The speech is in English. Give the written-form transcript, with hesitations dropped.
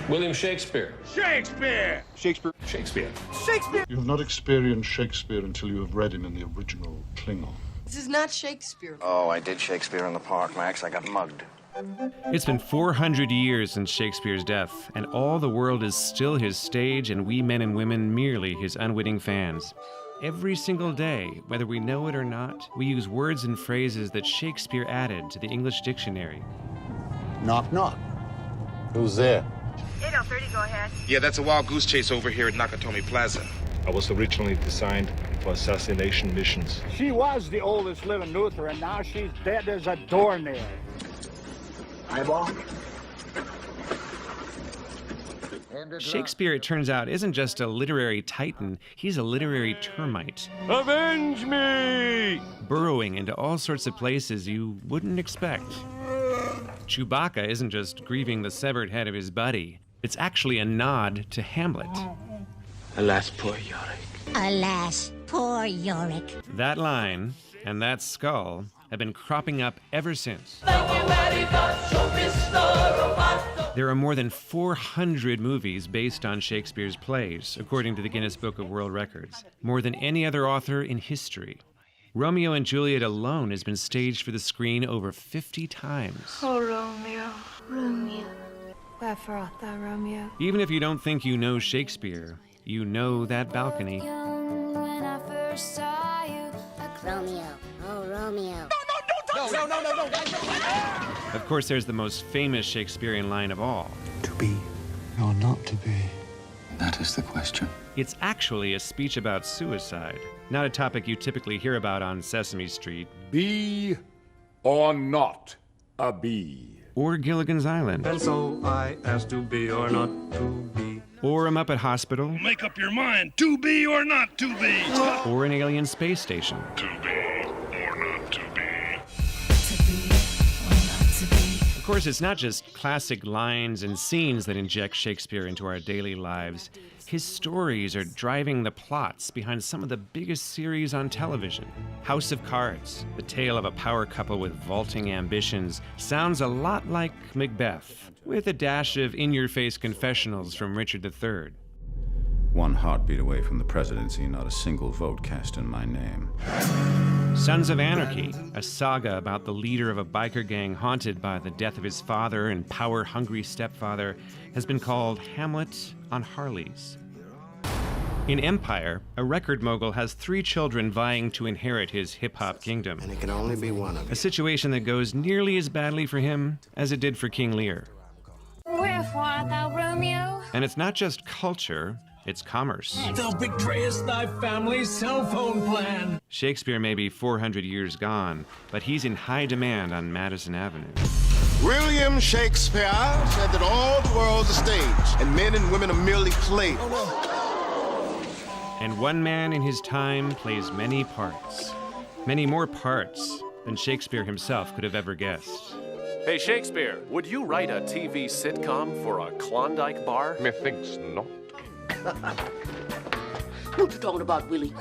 William Shakespeare. Shakespeare! Shakespeare. Shakespeare. Shakespeare! You have not experienced Shakespeare until you have read him in the original Klingon. This is not Shakespeare. Oh, I did Shakespeare in the park, Max. I got mugged. It's been 400 years since Shakespeare's death, and all the world is still his stage, and we men and women merely his unwitting fans. Every single day, whether we know it or not, we use words and phrases that Shakespeare added to the English dictionary. Knock, knock. Who's there? 8030, go ahead. Yeah, that's a wild goose chase over here at Nakatomi Plaza. I was originally designed for assassination missions. She was the oldest living Luther, and now she's dead as a doornail. Eyeball? Shakespeare, it turns out, isn't just a literary titan, he's a literary termite. Avenge me! Burrowing into all sorts of places you wouldn't expect. Chewbacca isn't just grieving the severed head of his buddy. It's actually a nod to Hamlet. Alas, poor Yorick. Alas, poor Yorick. That line and that skull have been cropping up ever since. There are more than 400 movies based on Shakespeare's plays, according to the Guinness Book of World Records, more than any other author in history. Romeo and Juliet alone has been staged for the screen over 50 times. Oh, Romeo, Romeo. Wherefore art thou, Romeo? Even if you don't think you know Shakespeare, you know that balcony. Romeo, oh Romeo. No. Of course, there's the most famous Shakespearean line of all. To be or not to be? That is the question. It's actually a speech about suicide, not a topic you typically hear about on Sesame Street. Be or not a bee. Or Gilligan's Island. And so I asked to be or not to be. Or a Muppet Hospital. Make up your mind, to be or not to be. Or an alien space station. To be or not to be. Of course, it's not just classic lines and scenes that inject Shakespeare into our daily lives. His stories are driving the plots behind some of the biggest series on television. House of Cards, the tale of a power couple with vaulting ambitions, sounds a lot like Macbeth, with a dash of in-your-face confessionals from Richard III. One heartbeat away from the presidency, not a single vote cast in my name. Sons of Anarchy, a saga about the leader of a biker gang haunted by the death of his father and power-hungry stepfather, has been called Hamlet on Harleys. In Empire, a record mogul has 3 children vying to inherit his hip-hop kingdom. And it can only be one of you. A situation that goes nearly as badly for him as it did for King Lear. Wherefore art thou, Romeo? And it's not just culture, it's commerce. Thou betrayest thy family's cell phone plan. Shakespeare may be 400 years gone, but he's in high demand on Madison Avenue. William Shakespeare said that all the world's a stage, and men and women are merely players. And one man in his time plays many parts. Many more parts than Shakespeare himself could have ever guessed. Hey, Shakespeare, would you write a TV sitcom for a Klondike bar? Methinks not. What you talking about, Willie?